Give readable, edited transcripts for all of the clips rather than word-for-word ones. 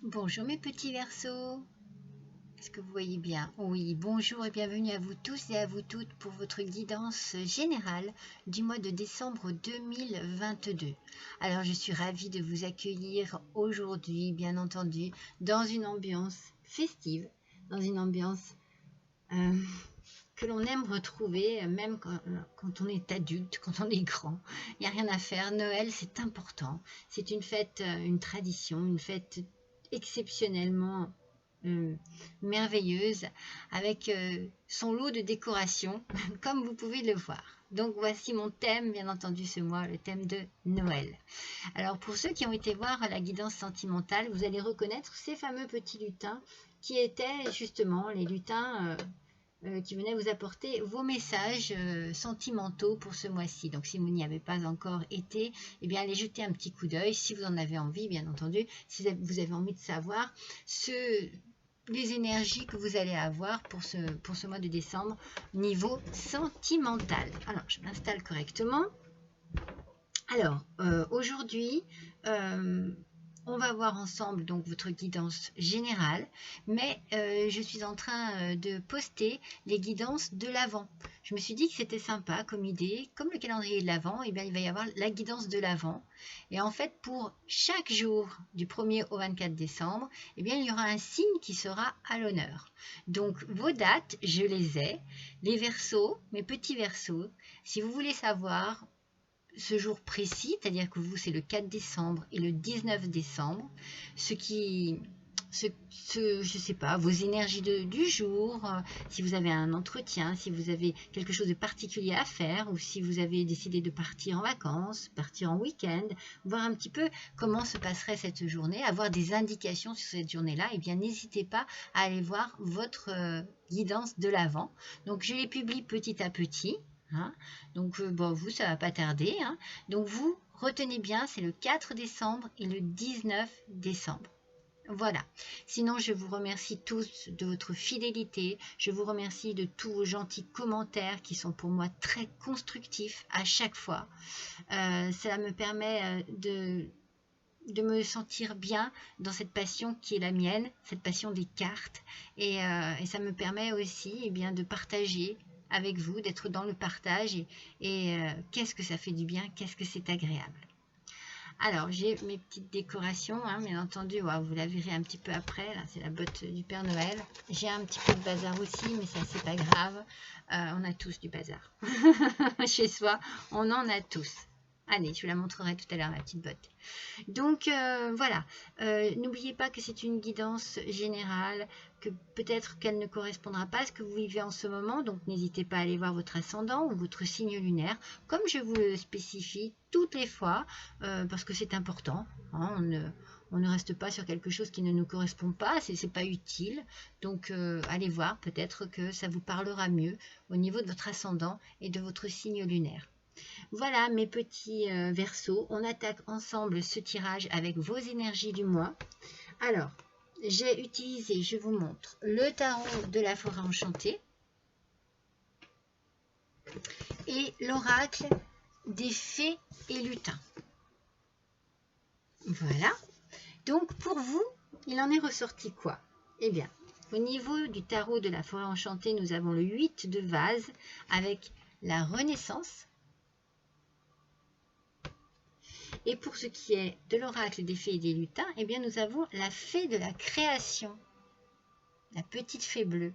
Bonjour mes petits Verseaux, est-ce que vous voyez bien? Oui, bonjour et bienvenue à vous tous et à vous toutes pour votre guidance générale du mois de décembre 2022. Alors je suis ravie de vous accueillir aujourd'hui, bien entendu, dans une ambiance festive, dans une ambiance que l'on aime retrouver, même quand on est adulte, quand on est grand. Il n'y a rien à faire. Noël, c'est important. C'est une fête, une tradition, une fête exceptionnellement merveilleuse, avec son lot de décorations, comme vous pouvez le voir. Donc voici mon thème, bien entendu ce mois, le thème de Noël. Alors pour ceux qui ont été voir la guidance sentimentale, vous allez reconnaître ces fameux petits lutins qui étaient justement les lutins qui venaient vous apporter vos messages sentimentaux pour ce mois-ci. Donc si vous n'y avez pas encore été, eh bien allez jeter un petit coup d'œil si vous en avez envie, bien entendu, si vous avez envie de savoir les énergies que vous allez avoir pour ce mois de décembre niveau sentimental. Alors je m'installe correctement. Alors aujourd'hui, on va voir ensemble donc votre guidance générale, mais je suis en train de poster les guidances de l'Avent. Je me suis dit que c'était sympa comme idée, comme le calendrier de l'Avent, eh bien il va y avoir la guidance de l'Avent. Et en fait, pour chaque jour du 1er au 24 décembre, eh bien il y aura un signe qui sera à l'honneur. Donc vos dates, je les ai. Les Verseaux, mes petits Verseaux, si vous voulez savoir ce jour précis, c'est-à-dire que vous, c'est le 4 décembre et le 19 décembre, je sais pas, vos énergies du jour, si vous avez un entretien, si vous avez quelque chose de particulier à faire, ou si vous avez décidé de partir en vacances, partir en week-end, voir un petit peu comment se passerait cette journée, avoir des indications sur cette journée-là, et bien n'hésitez pas à aller voir votre guidance de l'Avent. Donc je les publie petit à petit. Hein, donc vous, ça va pas tarder. Hein. Donc vous, retenez bien, c'est le 4 décembre et le 19 décembre. Voilà. Sinon, je vous remercie tous de votre fidélité. Je vous remercie de tous vos gentils commentaires qui sont pour moi très constructifs à chaque fois. Ça me permet de me sentir bien dans cette passion qui est la mienne, cette passion des cartes. Et ça me permet aussi bien, de partager avec vous, d'être dans le partage. Et qu'est-ce que ça fait du bien, qu'est-ce que c'est agréable. Alors, j'ai mes petites décorations, hein, bien entendu, wow, vous la verrez un petit peu après, là, c'est la botte du Père Noël. J'ai un petit peu de bazar aussi, mais ça, c'est pas grave. On a tous du bazar. Chez soi, on en a tous. Allez, je vous la montrerai tout à l'heure, ma petite botte. Donc, voilà. N'oubliez pas que c'est une guidance générale, que peut-être qu'elle ne correspondra pas à ce que vous vivez en ce moment. Donc, n'hésitez pas à aller voir votre ascendant ou votre signe lunaire, comme je vous le spécifie toutes les fois, parce que c'est important. Hein, on ne reste pas sur quelque chose qui ne nous correspond pas, c'est pas utile. Donc, allez voir, peut-être que ça vous parlera mieux au niveau de votre ascendant et de votre signe lunaire. Voilà mes petits Verseaux, on attaque ensemble ce tirage avec vos énergies du mois. Alors, j'ai utilisé, je vous montre, le tarot de la forêt enchantée et l'oracle des fées et lutins. Voilà. Donc pour vous, il en est ressorti quoi? Eh bien, au niveau du tarot de la forêt enchantée, nous avons le 8 de vase avec la renaissance. Et pour ce qui est de l'oracle des fées et des lutins, eh bien nous avons la fée de la création, la petite fée bleue.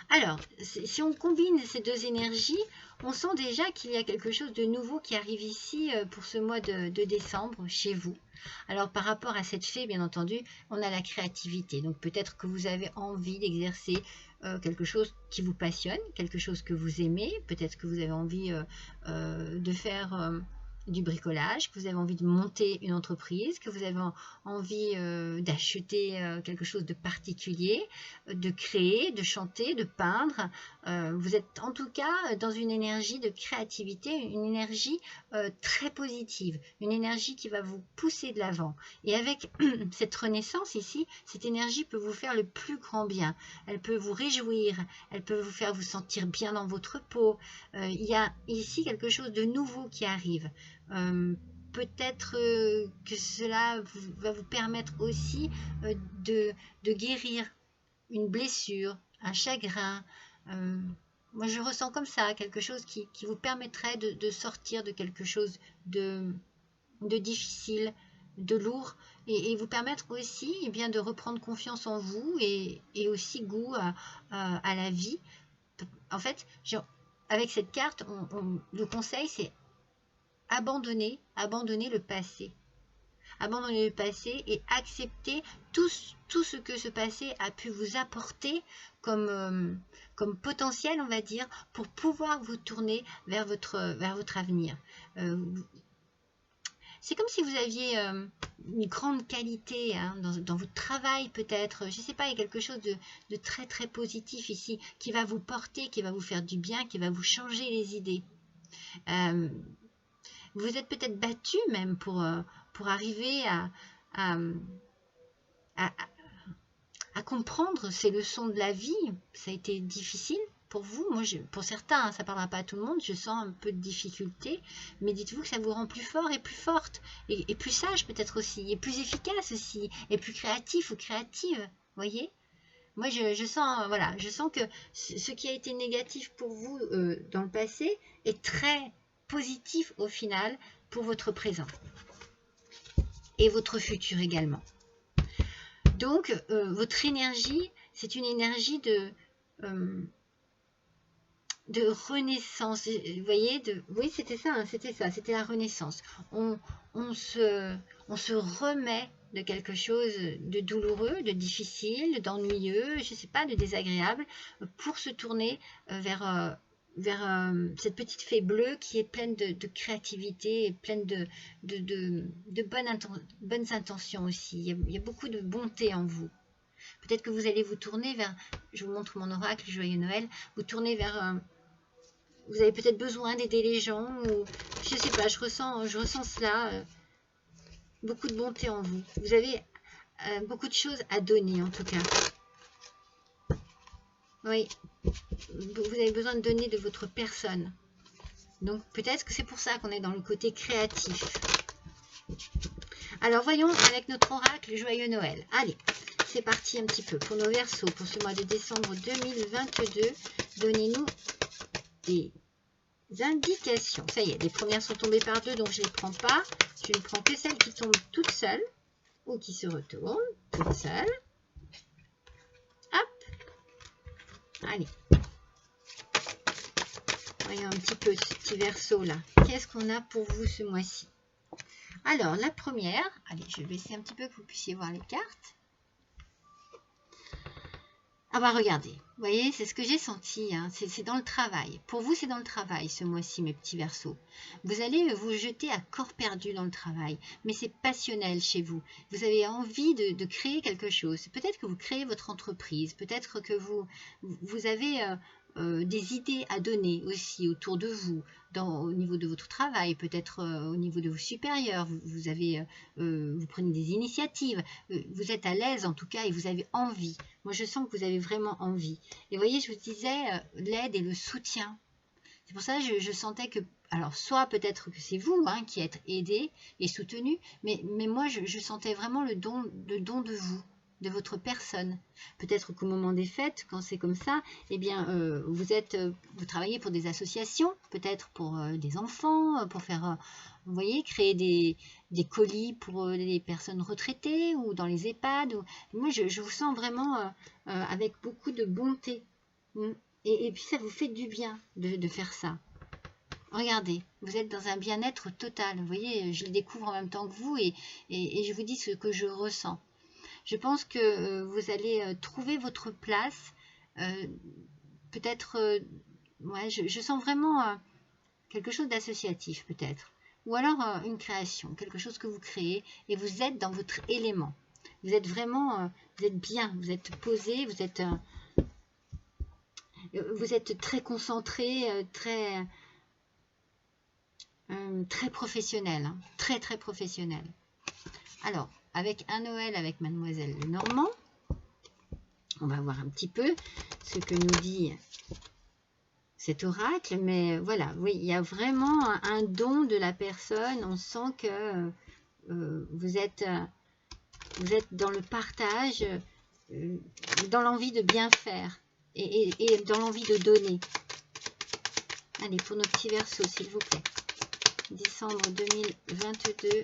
Alors, si on combine ces deux énergies, on sent déjà qu'il y a quelque chose de nouveau qui arrive ici pour ce mois de décembre chez vous. Alors, par rapport à cette fée, bien entendu, on a la créativité. Donc, peut-être que vous avez envie d'exercer quelque chose qui vous passionne, quelque chose que vous aimez. Peut-être que vous avez envie de faire du bricolage, que vous avez envie de monter une entreprise, que vous avez envie d'acheter quelque chose de particulier, de créer, de chanter, de peindre. Vous êtes en tout cas dans une énergie de créativité, une énergie très positive, une énergie qui va vous pousser de l'avant. Et avec cette renaissance ici, cette énergie peut vous faire le plus grand bien. Elle peut vous réjouir, elle peut vous faire vous sentir bien dans votre peau. Il y a ici quelque chose de nouveau qui arrive. peut-être que cela va vous permettre aussi de guérir une blessure, un chagrin. Moi, je ressens comme ça, quelque chose qui vous permettrait de sortir de quelque chose de difficile, de lourd, et vous permettre aussi bien de reprendre confiance en vous et aussi goût à la vie. En fait, avec cette carte, le conseil, c'est abandonner le passé. Abandonner le passé et accepter tout ce que ce passé a pu vous apporter comme potentiel, on va dire, pour pouvoir vous tourner vers votre avenir. C'est comme si vous aviez une grande qualité hein, dans votre travail peut-être. Je ne sais pas, il y a quelque chose de très très positif ici qui va vous porter, qui va vous faire du bien, qui va vous changer les idées. Vous êtes peut-être battu même pour arriver à comprendre ces leçons de la vie. Ça a été difficile pour vous. Moi, pour certains, ça ne parlera pas à tout le monde, je sens un peu de difficulté, mais dites-vous que ça vous rend plus fort et plus forte, et plus sage peut-être aussi, et plus efficace aussi, et plus créatif ou créative, voyez. Moi, je sens, voilà, je sens que ce qui a été négatif pour vous dans le passé est très positif au final pour votre présent et votre futur également. Donc, votre énergie, c'est une énergie de renaissance. Vous voyez, oui, c'était ça, hein, c'était la renaissance. On se remet de quelque chose de douloureux, de difficile, d'ennuyeux, je ne sais pas, de désagréable, pour se tourner vers cette petite fée bleue qui est pleine de créativité et pleine de bonnes intentions aussi. Il y a beaucoup de bonté en vous. Peut-être que vous allez vous tourner vers, je vous montre mon oracle, Joyeux Noël, vous tournez vers, vous avez peut-être besoin d'aider les gens, ou je ne sais pas, je ressens cela, beaucoup de bonté en vous. Vous avez beaucoup de choses à donner en tout cas. Oui, vous avez besoin de donner de votre personne. Donc peut-être que c'est pour ça qu'on est dans le côté créatif. Alors voyons avec notre oracle Joyeux Noël. Allez, c'est parti un petit peu pour nos Verseaux, pour ce mois de décembre 2022. Donnez-nous des indications. Ça y est, les premières sont tombées par deux, donc je ne les prends pas. Je ne prends que celles qui tombent toutes seules ou qui se retournent toutes seules. Hop. Allez. Voyons un petit peu ce petit Verseau là. Qu'est-ce qu'on a pour vous ce mois-ci? Alors, la première, allez, je vais baisser un petit peu que vous puissiez voir les cartes. Ah bah regardez, vous voyez, c'est ce que j'ai senti, hein, c'est dans le travail. Pour vous, c'est dans le travail ce mois-ci, mes petits Verseaux. Vous allez vous jeter à corps perdu dans le travail, mais c'est passionnel chez vous. Vous avez envie de créer quelque chose. Peut-être que vous créez votre entreprise, peut-être que vous avez des idées à donner aussi autour de vous, au niveau de votre travail, peut-être au niveau de vos supérieurs. Vous prenez des initiatives, vous êtes à l'aise en tout cas et vous avez envie. Moi, je sens que vous avez vraiment envie. Et vous voyez, je vous disais, l'aide et le soutien. C'est pour ça que je sentais que, alors, soit peut-être que c'est vous hein, qui êtes aidé et soutenu, mais moi, je sentais vraiment le don de vous, de votre personne. Peut-être qu'au moment des fêtes, quand c'est comme ça, eh bien, vous travaillez pour des associations, peut-être pour des enfants, pour faire, vous voyez, créer des colis pour les personnes retraitées ou dans les EHPAD. Moi, je vous sens vraiment avec beaucoup de bonté. Et puis, ça vous fait du bien de faire ça. Regardez, vous êtes dans un bien-être total. Vous voyez, je le découvre en même temps que vous et je vous dis ce que je ressens. Je pense que vous allez trouver votre place. Peut-être, ouais, je sens vraiment quelque chose d'associatif peut-être. Ou alors une création, quelque chose que vous créez et vous êtes dans votre élément. Vous êtes vraiment, vous êtes bien, vous êtes posé, vous êtes très concentré, très professionnel, hein, très très professionnel. Alors, avec un Noël avec Mademoiselle Lenormand, on va voir un petit peu ce que nous dit cet oracle, mais voilà, oui, il y a vraiment un don de la personne. On sent que vous êtes dans le partage, dans l'envie de bien faire et dans l'envie de donner. Allez, pour nos petits versos, s'il vous plaît. Décembre 2022,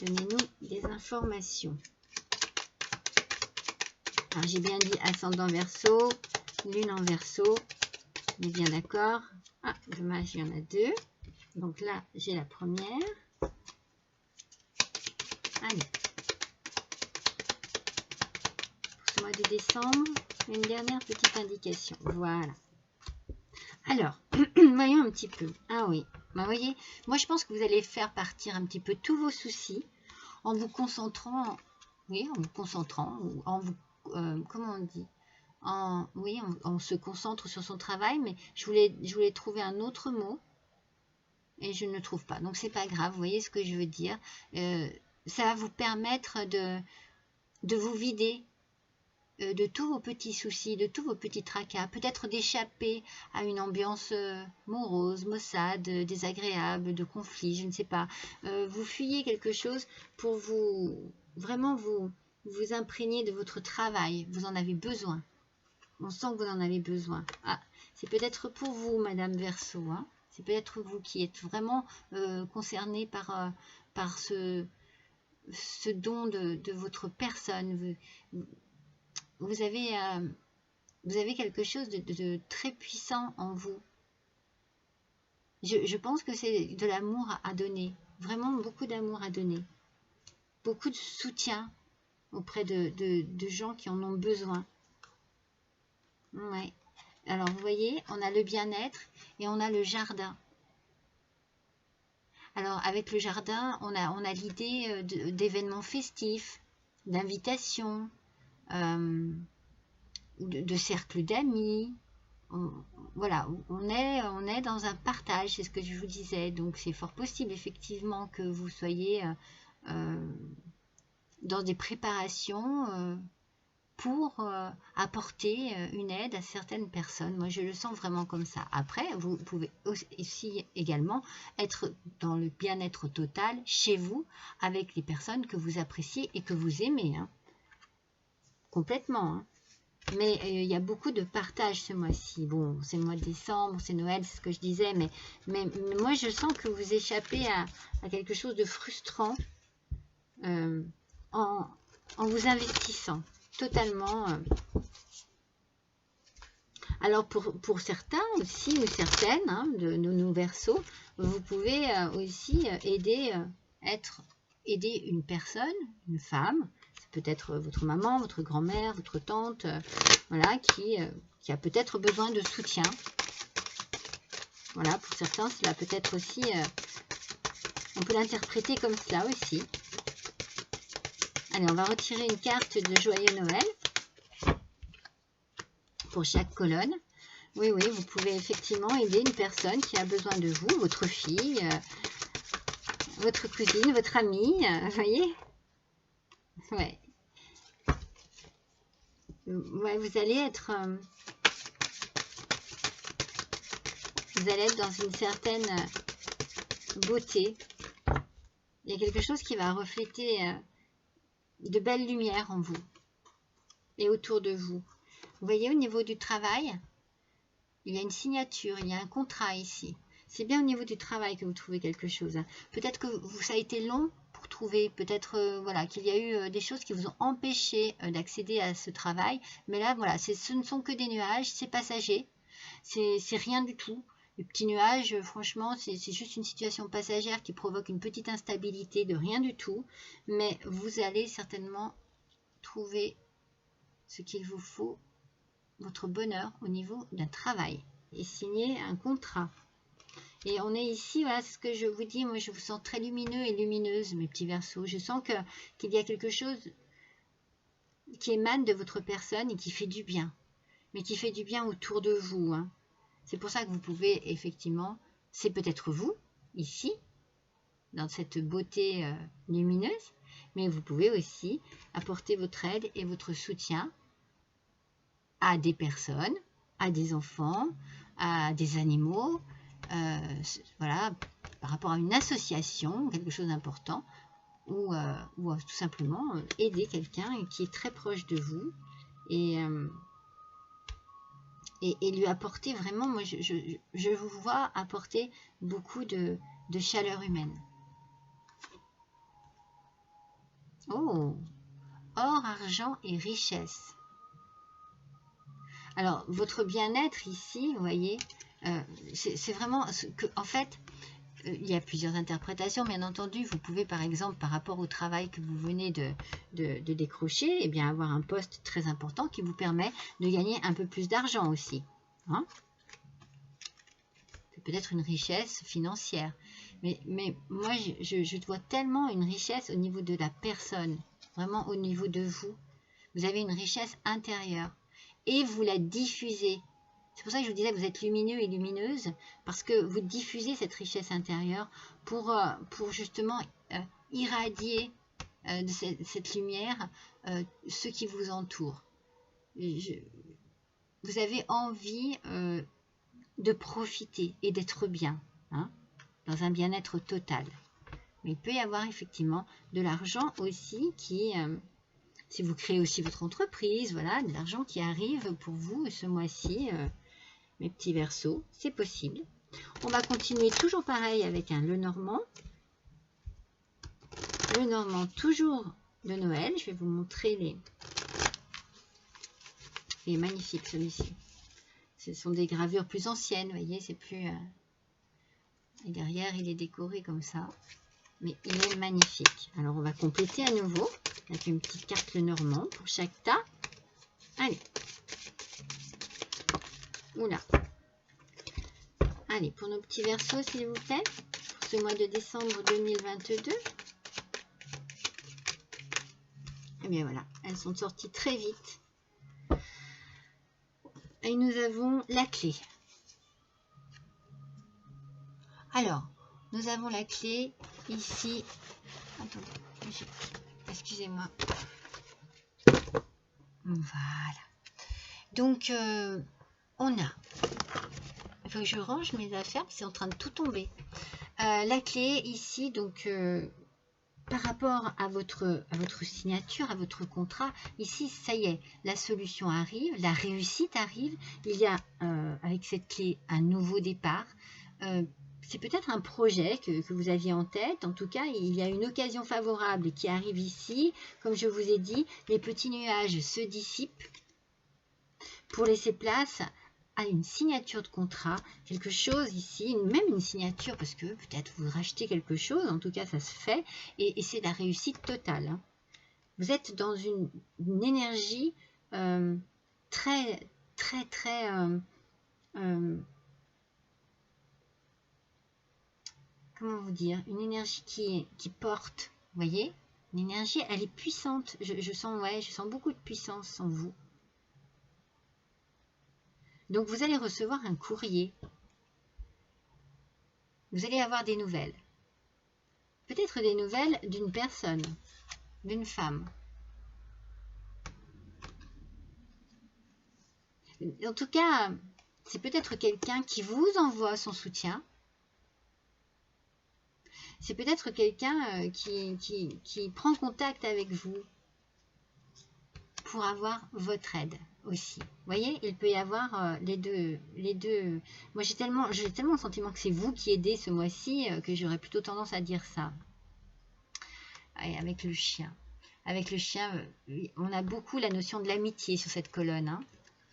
donnez-nous des informations. Alors, j'ai bien dit ascendant Verseau, lune en Verseau. On est bien d'accord. Ah, dommage, il y en a deux. Donc là, j'ai la première. Allez. Pour ce mois de décembre, une dernière petite indication. Voilà. Alors, voyons un petit peu. Ah oui, bah, voyez, moi je pense que vous allez faire partir un petit peu tous vos soucis en vous concentrant, oui, en vous concentrant, ou en vous, comment on dit, oui, on se concentre sur son travail, mais je voulais trouver un autre mot et je ne le trouve pas. Donc c'est pas grave, vous voyez ce que je veux dire. Ça va vous permettre de vous vider de tous vos petits soucis, de tous vos petits tracas, peut-être d'échapper à une ambiance morose, maussade, désagréable, de conflit, je ne sais pas. Vous fuyez quelque chose pour vraiment vous imprégner de votre travail. Vous en avez besoin. On sent que vous en avez besoin. Ah, c'est peut-être pour vous, Madame Verseau. Hein. C'est peut-être vous qui êtes vraiment concerné par ce don de votre personne. Vous avez quelque chose de très puissant en vous. Je pense que c'est de l'amour à donner, vraiment beaucoup d'amour à donner, beaucoup de soutien auprès de gens qui en ont besoin. Ouais. Alors vous voyez, on a le bien-être et on a le jardin. Alors avec le jardin, on a l'idée d'événements festifs, d'invitations, de cercles d'amis. Voilà, on est dans un partage, c'est ce que je vous disais. Donc c'est fort possible effectivement que vous soyez dans des préparations pour apporter une aide à certaines personnes. Moi je le sens vraiment comme ça. Après vous pouvez aussi également être dans le bien-être total chez vous avec les personnes que vous appréciez et que vous aimez, hein. Complètement, hein. Mais il y a beaucoup de partage ce mois-ci. Bon, c'est le mois de décembre, c'est Noël, c'est ce que je disais, mais moi je sens que vous échappez à quelque chose de frustrant en vous investissant totalement. Alors pour certains aussi, ou certaines, hein, de nos Verseaux, vous pouvez aussi aider une personne, une femme, peut-être votre maman, votre grand-mère, votre tante, voilà, qui a peut-être besoin de soutien. Voilà, pour certains, cela peut être aussi, on peut l'interpréter comme cela aussi. Allez, on va retirer une carte de Joyeux Noël pour chaque colonne. Oui, oui, vous pouvez effectivement aider une personne qui a besoin de vous, votre fille, votre cousine, votre amie, vous voyez? Ouais. Ouais, vous allez être dans une certaine beauté. Il y a quelque chose qui va refléter de belles lumières en vous et autour de vous. Vous voyez, au niveau du travail, il y a une signature, il y a un contrat ici. C'est bien au niveau du travail que vous trouvez quelque chose. Hein. Peut-être que ça a été long pour trouver, peut-être voilà, qu'il y a eu des choses qui vous ont empêché d'accéder à ce travail. Mais là, voilà, ce ne sont que des nuages, c'est passager, c'est rien du tout. Les petits nuages, franchement, c'est juste une situation passagère qui provoque une petite instabilité de rien du tout. Mais vous allez certainement trouver ce qu'il vous faut, votre bonheur au niveau d'un travail et signer un contrat. Et on est ici, voilà, c'est ce que je vous dis, moi je vous sens très lumineux et lumineuse, mes petits Verseaux. Je sens qu'il y a quelque chose qui émane de votre personne et qui fait du bien, mais qui fait du bien autour de vous. Hein. C'est pour ça que vous pouvez effectivement, c'est peut-être vous, ici, dans cette beauté lumineuse, mais vous pouvez aussi apporter votre aide et votre soutien à des personnes, à des enfants, à des animaux, voilà, par rapport à une association, quelque chose d'important, ou tout simplement aider quelqu'un qui est très proche de vous et lui apporter vraiment, moi je vous vois apporter beaucoup de chaleur humaine. Oh, or, argent et richesse. Alors, votre bien-être ici, vous voyez, c'est vraiment ce que, en fait, il y a plusieurs interprétations, bien entendu. Vous pouvez, par exemple, par rapport au travail que vous venez de décrocher, eh bien, avoir un poste très important qui vous permet de gagner un peu plus d'argent aussi. Hein? C'est peut-être une richesse financière. Mais moi, je vois tellement une richesse au niveau de la personne, vraiment au niveau de vous. Vous avez une richesse intérieure et vous la diffusez. C'est pour ça que je vous disais que vous êtes lumineux et lumineuse, parce que vous diffusez cette richesse intérieure pour justement irradier de cette lumière ceux qui vous entourent. Vous avez envie de profiter et d'être bien, hein, dans un bien-être total. Mais il peut y avoir effectivement de l'argent aussi qui... si vous créez aussi votre entreprise, voilà, de l'argent qui arrive pour vous ce mois-ci, mes petits Verseaux, c'est possible. On va continuer toujours pareil avec un Lenormand. Lenormand toujours de Noël. Je vais vous montrer les... Il est magnifique celui-ci. Ce sont des gravures plus anciennes, vous voyez, c'est plus... Et derrière, il est décoré comme ça. Mais il est magnifique. Alors, on va compléter à nouveau avec une petite carte Lenormand pour chaque tas. Allez. Oula. Allez, pour nos petits Verseaux, s'il vous plaît, pour ce mois de décembre 2022. Et bien voilà, elles sont sorties très vite. Et nous avons la clé. Alors, nous avons la clé ici. Attendez, excusez-moi. Voilà. Donc, on a... Il faut que je range mes affaires, c'est en train de tout tomber. La clé ici, donc... par rapport à votre signature, à votre contrat, ici, ça y est, la solution arrive, la réussite arrive. Il y a, avec cette clé, un nouveau départ. C'est peut-être un projet que vous aviez en tête. En tout cas, il y a une occasion favorable qui arrive ici. Comme je vous ai dit, les petits nuages se dissipent pour laisser place à une signature de contrat, quelque chose ici, même une signature, parce que peut-être vous rachetez quelque chose, en tout cas ça se fait, et c'est la réussite totale. Hein. Vous êtes dans une énergie très, comment vous dire, une énergie qui porte, vous voyez, une énergie, elle est puissante, je sens beaucoup de puissance en vous. Donc, vous allez recevoir un courrier. Vous allez avoir des nouvelles. Peut-être des nouvelles d'une personne, d'une femme. En tout cas, c'est peut-être quelqu'un qui vous envoie son soutien. C'est peut-être quelqu'un qui prend contact avec vous pour avoir votre aide aussi. Vous voyez, il peut y avoir les deux. Moi, j'ai tellement le sentiment que c'est vous qui aidez ce mois-ci que j'aurais plutôt tendance à dire ça. Et avec le chien. Avec le chien, on a beaucoup la notion de l'amitié sur cette colonne, hein,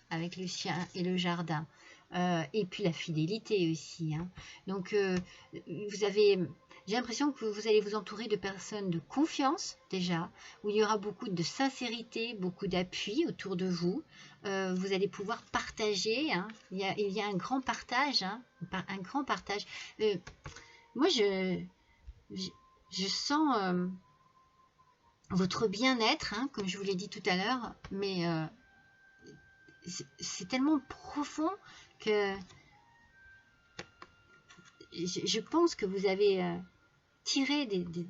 avec le chien et le jardin. Et puis la fidélité aussi. Hein. Donc, vous avez... J'ai l'impression que vous allez vous entourer de personnes de confiance déjà, où il y aura beaucoup de sincérité, beaucoup d'appui autour de vous. Vous allez pouvoir partager. Hein. Il y a un grand partage. Hein, un grand partage. Moi, je sens votre bien-être, hein, comme je vous l'ai dit tout à l'heure, mais c'est tellement profond que je pense que vous avez tiré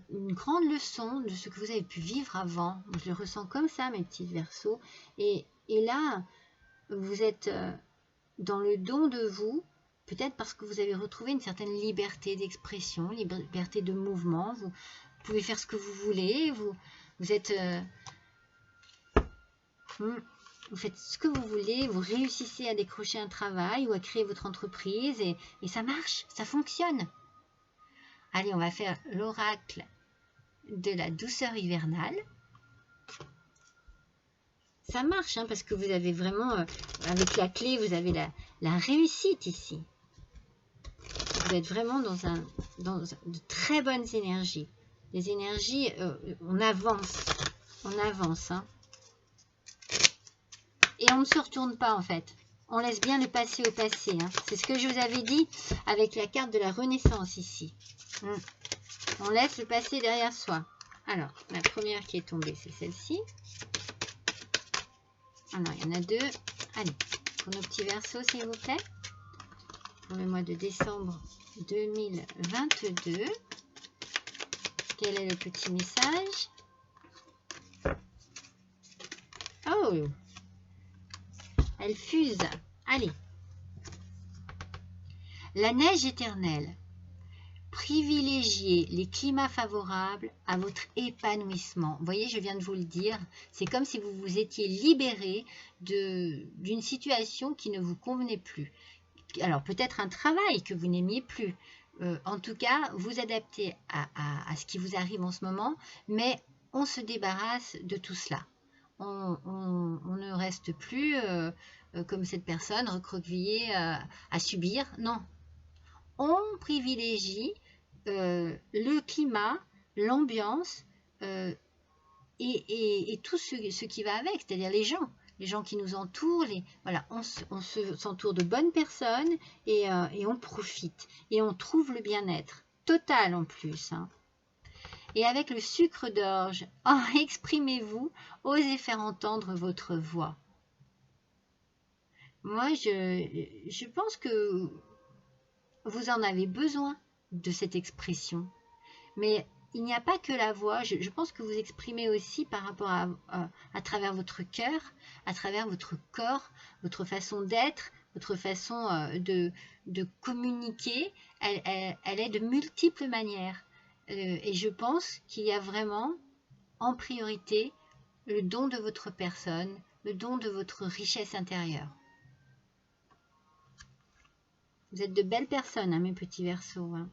une grande leçon de ce que vous avez pu vivre avant. Je le ressens comme ça, mes petits Verseaux. Et là, vous êtes dans le don de vous, peut-être parce que vous avez retrouvé une certaine liberté d'expression, liberté de mouvement. Vous pouvez faire ce que vous voulez. Vous êtes... vous faites ce que vous voulez, vous réussissez à décrocher un travail ou à créer votre entreprise et ça marche, ça fonctionne. Allez, on va faire l'oracle de la douceur hivernale. Ça marche, hein, parce que vous avez vraiment, avec la clé, vous avez la réussite ici. Vous êtes vraiment dans de très bonnes énergies. Les énergies, on avance. On avance. Hein. Et on ne se retourne pas, en fait. On laisse bien le passé au passé. Hein. C'est ce que je vous avais dit avec la carte de la Renaissance ici. On laisse le passé derrière soi. Alors, la première qui est tombée, c'est celle-ci. Ah non, il y en a deux. Allez, pour nos petits versos, s'il vous plaît. Pour le mois de décembre 2022. Quel est le petit message? Oh! Elle fuse. Allez. La neige éternelle. Privilégiez les climats favorables à votre épanouissement. Vous voyez, je viens de vous le dire. C'est comme si vous vous étiez libéré d'une situation qui ne vous convenait plus. Alors, peut-être un travail que vous n'aimiez plus. En tout cas, vous adaptez à ce qui vous arrive en ce moment, mais on se débarrasse de tout cela. On ne reste plus comme cette personne recroquevillée à subir. Non. On privilégie le climat, l'ambiance et tout ce qui va avec, c'est-à-dire les gens qui nous entourent. Voilà, on s'entoure de bonnes personnes et on profite et on trouve le bien-être total en plus. Hein. Et avec le sucre d'orge, exprimez-vous, osez faire entendre votre voix. Moi, je pense que vous en avez besoin de cette expression. Mais il n'y a pas que la voix. Je pense que vous exprimez aussi par rapport à travers votre cœur, à travers votre corps, votre façon d'être, votre façon de communiquer. Elle est de multiples manières. Et je pense qu'il y a vraiment en priorité le don de votre personne, le don de votre richesse intérieure. Vous êtes de belles personnes, hein, mes petits versos. Hein.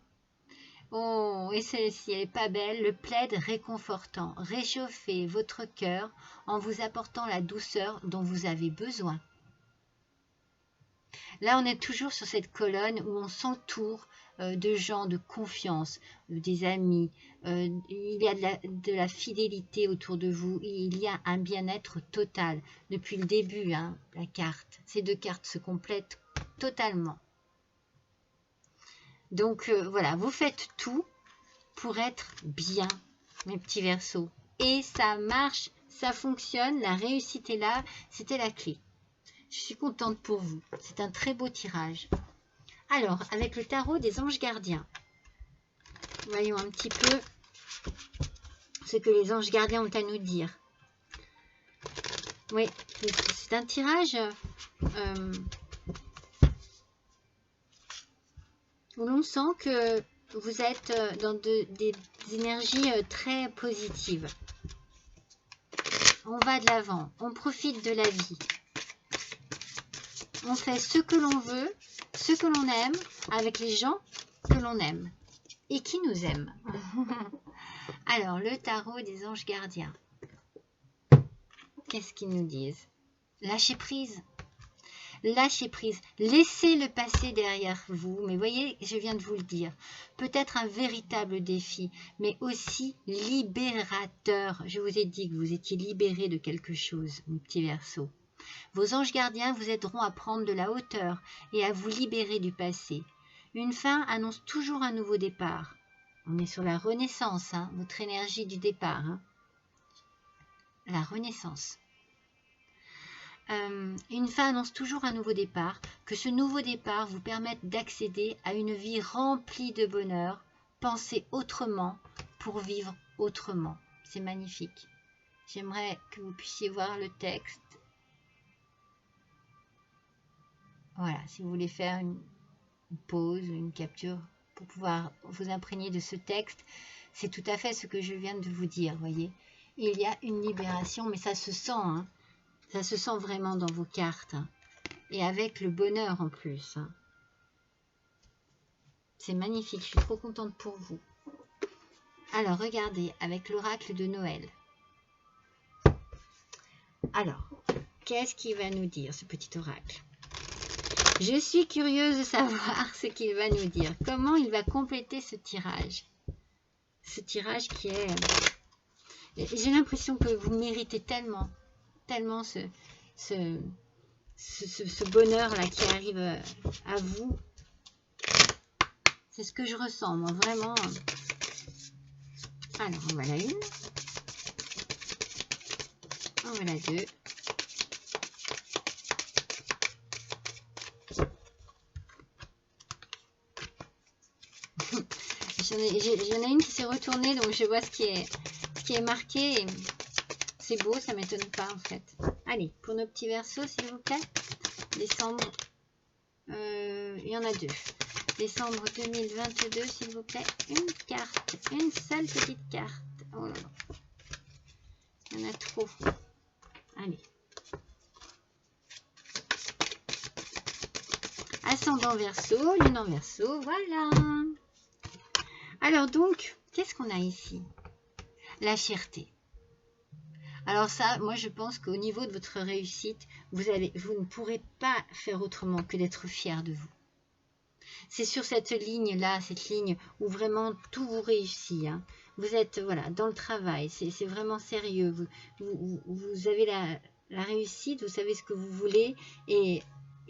Oh, et celle-ci, elle n'est pas belle. Le plaid réconfortant. Réchauffez votre cœur en vous apportant la douceur dont vous avez besoin. Là, on est toujours sur cette colonne où on s'entoure de gens de confiance, des amis. Il y a de la fidélité autour de vous. Il y a un bien-être total. Depuis le début, hein, la carte. Ces deux cartes se complètent totalement. Donc voilà, vous faites tout pour être bien, mes petits versos. Et ça marche, ça fonctionne, la réussite est là, c'était la clé. Je suis contente pour vous, c'est un très beau tirage. Alors, avec le tarot des anges gardiens, voyons un petit peu ce que les anges gardiens ont à nous dire. Oui, c'est un tirage... où l'on sent que vous êtes dans des énergies très positives. On va de l'avant, on profite de la vie. On fait ce que l'on veut, ce que l'on aime, avec les gens que l'on aime et qui nous aiment. Alors, le tarot des anges gardiens. Qu'est-ce qu'ils nous disent? Lâchez prise. Lâchez prise, laissez le passé derrière vous, mais voyez, je viens de vous le dire, peut-être un véritable défi, mais aussi libérateur. Je vous ai dit que vous étiez libéré de quelque chose, mes petits versos. Vos anges gardiens vous aideront à prendre de la hauteur et à vous libérer du passé. Une fin annonce toujours un nouveau départ. On est sur la renaissance, hein, votre énergie du départ. Hein. La renaissance. Une fin annonce toujours un nouveau départ, que ce nouveau départ vous permette d'accéder à une vie remplie de bonheur, pensez autrement pour vivre autrement. C'est magnifique. J'aimerais que vous puissiez voir le texte. Voilà, si vous voulez faire une pause, une capture pour pouvoir vous imprégner de ce texte, c'est tout à fait ce que je viens de vous dire, voyez. Il y a une libération, mais ça se sent, hein. Ça se sent vraiment dans vos cartes, hein. Et avec le bonheur en plus, hein. C'est magnifique, je suis trop contente pour vous. Alors, regardez, avec l'oracle de Noël. Alors, qu'est-ce qu'il va nous dire, ce petit oracle? Je suis curieuse de savoir ce qu'il va nous dire. Comment il va compléter ce tirage? Ce tirage qui est... J'ai l'impression que vous méritez tellement ce bonheur-là qui arrive à vous. C'est ce que je ressens, moi, vraiment. Alors, on va la une. On va la deux. J'en ai une qui s'est retournée, donc je vois ce qui est marqué. C'est beau, ça ne m'étonne pas en fait. Allez, pour nos petits versos, s'il vous plaît. Décembre, il y en a 2. Décembre 2022, s'il vous plaît. Une carte, une seule petite carte. Oh là là. Il y en a trop. Allez. Ascendant Verseau, lune en Verseau, voilà. Alors donc, qu'est-ce qu'on a ici? La fierté. Alors ça, moi je pense qu'au niveau de votre réussite, vous ne pourrez pas faire autrement que d'être fier de vous. C'est sur cette ligne-là, cette ligne où vraiment tout vous réussit, hein. Vous êtes voilà, dans le travail, c'est vraiment sérieux. Vous avez la réussite, vous savez ce que vous voulez et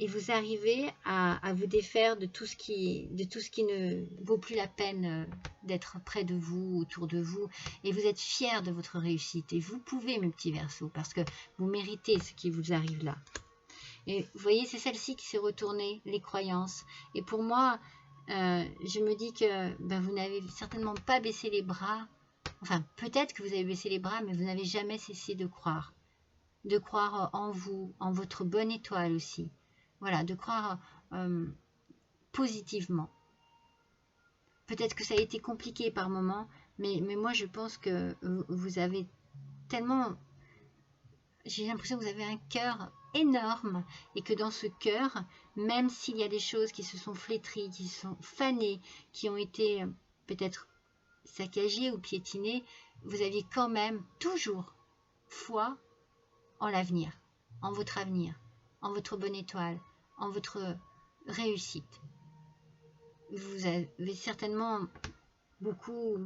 vous arrivez à vous défaire de tout ce qui ne vaut plus la peine d'être près de vous, autour de vous. Et vous êtes fiers de votre réussite. Et vous pouvez, mes petits Verseaux, parce que vous méritez ce qui vous arrive là. Et vous voyez, c'est celle-ci qui s'est retournée, les croyances. Et pour moi, je me dis que vous n'avez certainement pas baissé les bras. Enfin, peut-être que vous avez baissé les bras, mais vous n'avez jamais cessé de croire. De croire en vous, en votre bonne étoile aussi. Voilà, de croire positivement. Peut-être que ça a été compliqué par moments, mais moi je pense que vous avez tellement... J'ai l'impression que vous avez un cœur énorme et que dans ce cœur, même s'il y a des choses qui se sont flétries, qui sont fanées, qui ont été peut-être saccagées ou piétinées, vous aviez quand même toujours foi en l'avenir, en votre avenir, en votre bonne étoile, en votre réussite. Vous avez certainement beaucoup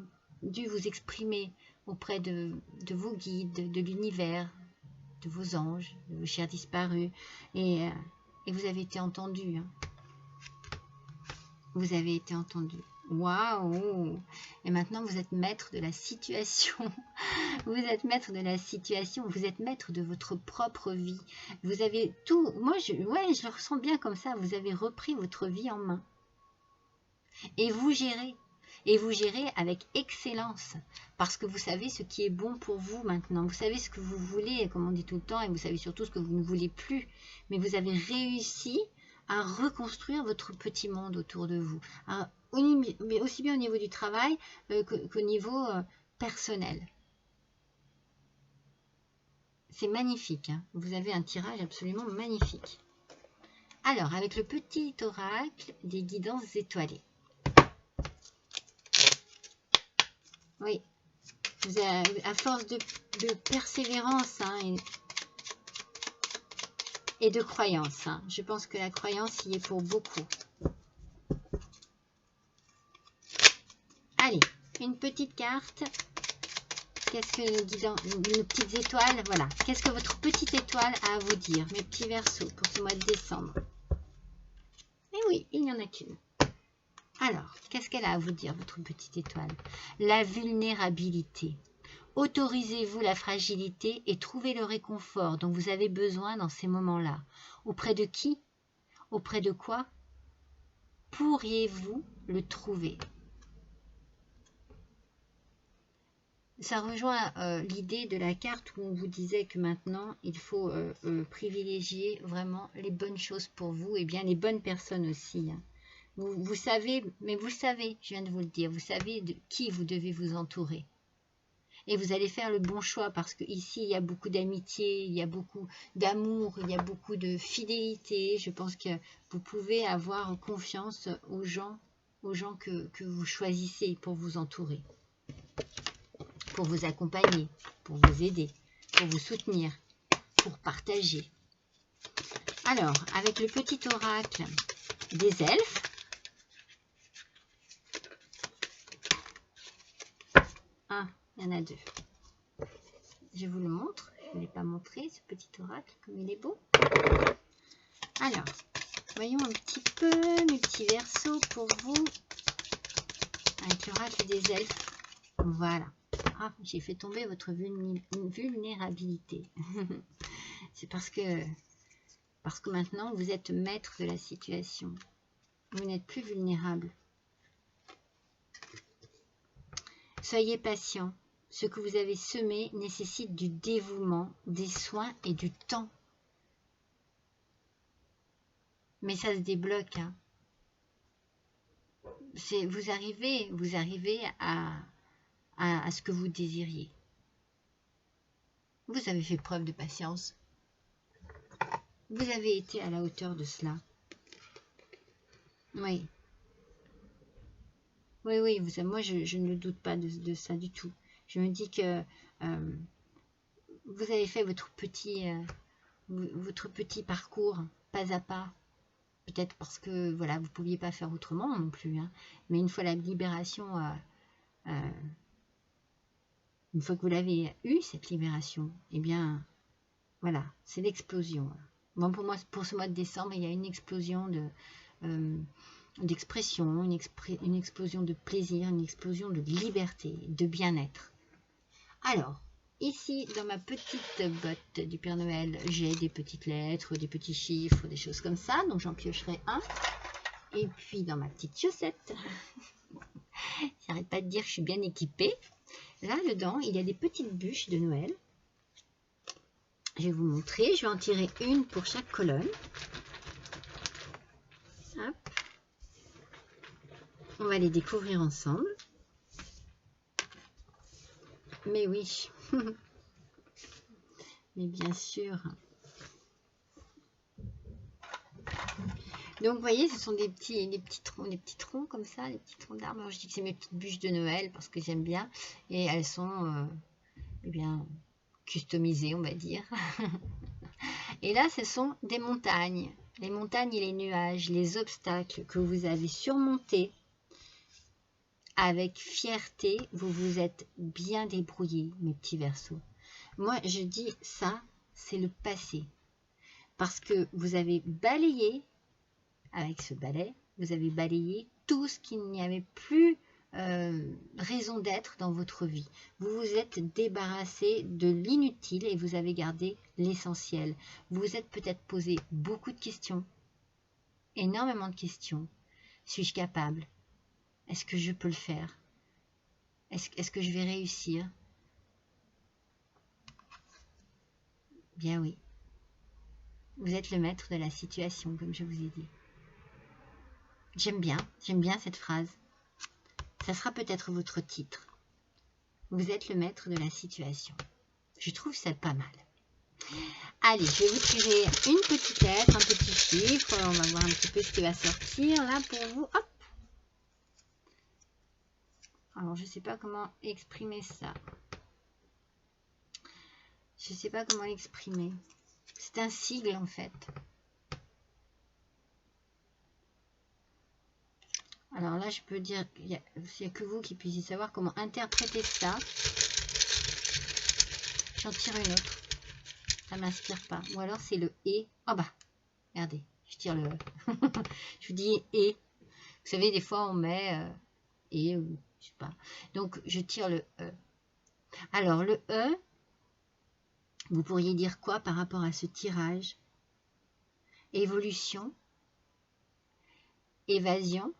dû vous exprimer auprès de vos guides, de l'univers, de vos anges, de vos chers disparus, et vous avez été entendu. Hein. Vous avez été entendu. Waouh! Et maintenant, vous êtes maître de la situation. Vous êtes maître de la situation. Vous êtes maître de votre propre vie. Vous avez tout... Moi, je le ressens bien comme ça. Vous avez repris votre vie en main. Et vous gérez. Et vous gérez avec excellence. Parce que vous savez ce qui est bon pour vous maintenant. Vous savez ce que vous voulez, comme on dit tout le temps. Et vous savez surtout ce que vous ne voulez plus. Mais vous avez réussi à reconstruire votre petit monde autour de vous. Mais aussi bien au niveau du travail qu'au niveau personnel. C'est magnifique. Hein. Vous avez un tirage absolument magnifique. Alors, avec le petit oracle des guidances étoilées. Oui, vous avez, à force de persévérance hein, et de croyance. Hein. Je pense que la croyance y est pour beaucoup. Allez, une petite carte. Qu'est-ce que nos petites étoiles, voilà. Qu'est-ce que votre petite étoile a à vous dire, mes petits Verseaux, pour ce mois de décembre? Et oui, il n'y en a qu'une. Alors, qu'est-ce qu'elle a à vous dire, votre petite étoile? La vulnérabilité. Autorisez-vous la fragilité et trouvez le réconfort dont vous avez besoin dans ces moments-là. Auprès de qui? Auprès de quoi? Pourriez-vous le trouver? Ça rejoint l'idée de la carte où on vous disait que maintenant, il faut privilégier vraiment les bonnes choses pour vous et bien les bonnes personnes aussi. Hein. Vous savez, mais vous le savez, je viens de vous le dire, vous savez de qui vous devez vous entourer. Et vous allez faire le bon choix parce qu'ici, il y a beaucoup d'amitié, il y a beaucoup d'amour, il y a beaucoup de fidélité. Je pense que vous pouvez avoir confiance aux gens que vous choisissez pour vous entourer, pour vous accompagner, pour vous aider, pour vous soutenir, pour partager. Alors, avec le petit oracle des elfes, il y en a deux. Je vous le montre. Je ne l'ai pas montré, ce petit oracle, comme il est beau. Alors, voyons un petit peu mes petits versos pour vous. Avec l'oracle des elfes. Voilà. Ah, j'ai fait tomber votre vulnérabilité. C'est parce que maintenant, vous êtes maître de la situation. Vous n'êtes plus vulnérable. Soyez patient. Ce que vous avez semé nécessite du dévouement, des soins et du temps. Mais ça se débloque. Hein. Vous arrivez à ce que vous désiriez. Vous avez fait preuve de patience. Vous avez été à la hauteur de cela. Oui. Oui, moi je ne doute pas de ça du tout. Je me dis que vous avez fait votre petit parcours, pas à pas. Peut-être parce que voilà, vous ne pouviez pas faire autrement non plus. Hein. Mais une fois la libération, une fois que vous l'avez eu, cette libération, eh bien, voilà, c'est l'explosion. Bon, pour moi, pour ce mois de décembre, il y a une explosion d'expression, une explosion de plaisir, une explosion de liberté, de bien-être. Alors, ici, dans ma petite botte du Père Noël, j'ai des petites lettres, des petits chiffres, des choses comme ça. Donc, j'en piocherai un. Et puis, dans ma petite chaussette, j'arrête pas de dire que je suis bien équipée. Là, dedans, il y a des petites bûches de Noël. Je vais vous montrer. Je vais en tirer une pour chaque colonne. Hop. On va les découvrir ensemble. Mais oui. Mais bien sûr. Donc, vous voyez, ce sont des petits troncs comme ça, des petits troncs d'arbres. Je dis que c'est mes petites bûches de Noël parce que j'aime bien. Et elles sont, eh bien, customisées, on va dire. Et là, ce sont des montagnes. Les montagnes et les nuages, les obstacles que vous avez surmontés avec fierté. Vous vous êtes bien débrouillés, mes petits versos. Moi, je dis ça, c'est le passé. Parce que vous avez balayé, avec ce balai, vous avez balayé tout ce qu'il n'y avait plus raison d'être dans votre vie. Vous vous êtes débarrassé de l'inutile et vous avez gardé l'essentiel. Vous vous êtes peut-être posé beaucoup de questions, énormément de questions. Suis-je capable? Est-ce que je peux le faire? Est-ce que je vais réussir? Bien oui. Vous êtes le maître de la situation, comme je vous ai dit. J'aime bien cette phrase. Ça sera peut-être votre titre. Vous êtes le maître de la situation. Je trouve ça pas mal. Allez, je vais vous tirer une petite lettre, un petit chiffre. On va voir un petit peu ce qui va sortir là pour vous. Hop. Alors, je ne sais pas comment exprimer ça. Je ne sais pas comment l'exprimer. C'est un sigle en fait. Alors là, je peux dire qu'il n'y a que vous qui puissiez savoir comment interpréter ça. J'en tire une autre. Ça ne m'inspire pas. Ou alors c'est le « et ». Oh bah, regardez, je tire le « je vous dis « et ». Vous savez, des fois, on met « et » ou je sais pas. Donc, je tire le « e ». Alors, le « e », vous pourriez dire quoi par rapport à ce tirage? Évolution, évasion,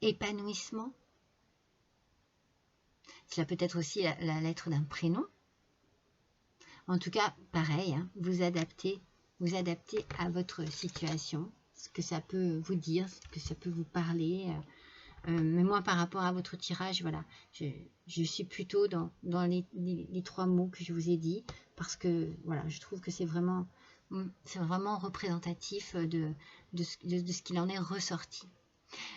épanouissement. Cela peut être aussi la lettre d'un prénom. En tout cas, pareil, hein, vous adaptez à votre situation, ce que ça peut vous dire, ce que ça peut vous parler. Mais moi, par rapport à votre tirage, voilà, je suis plutôt dans les 3 mots que je vous ai dit, parce que voilà, je trouve que c'est vraiment représentatif de ce qu'il en est ressorti.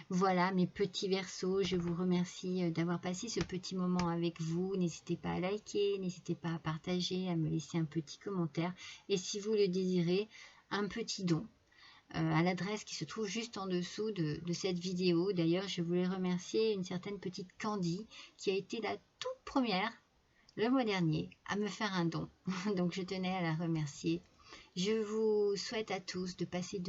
Voilà mes petits Verseaux, je vous remercie d'avoir passé ce petit moment avec vous. N'hésitez pas à liker, n'hésitez pas à partager, à me laisser un petit commentaire. Et si vous le désirez, un petit don à l'adresse qui se trouve juste en dessous de cette vidéo. D'ailleurs, je voulais remercier une certaine petite Candy qui a été la toute première le mois dernier à me faire un don. Donc je tenais à la remercier. Je vous souhaite à tous de passer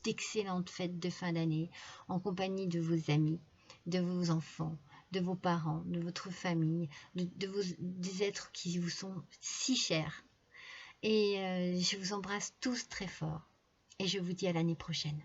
d'excellentes fêtes de fin d'année en compagnie de vos amis, de vos enfants, de vos parents, de votre famille, des êtres qui vous sont si chers. Et je vous embrasse tous très fort. Et je vous dis à l'année prochaine.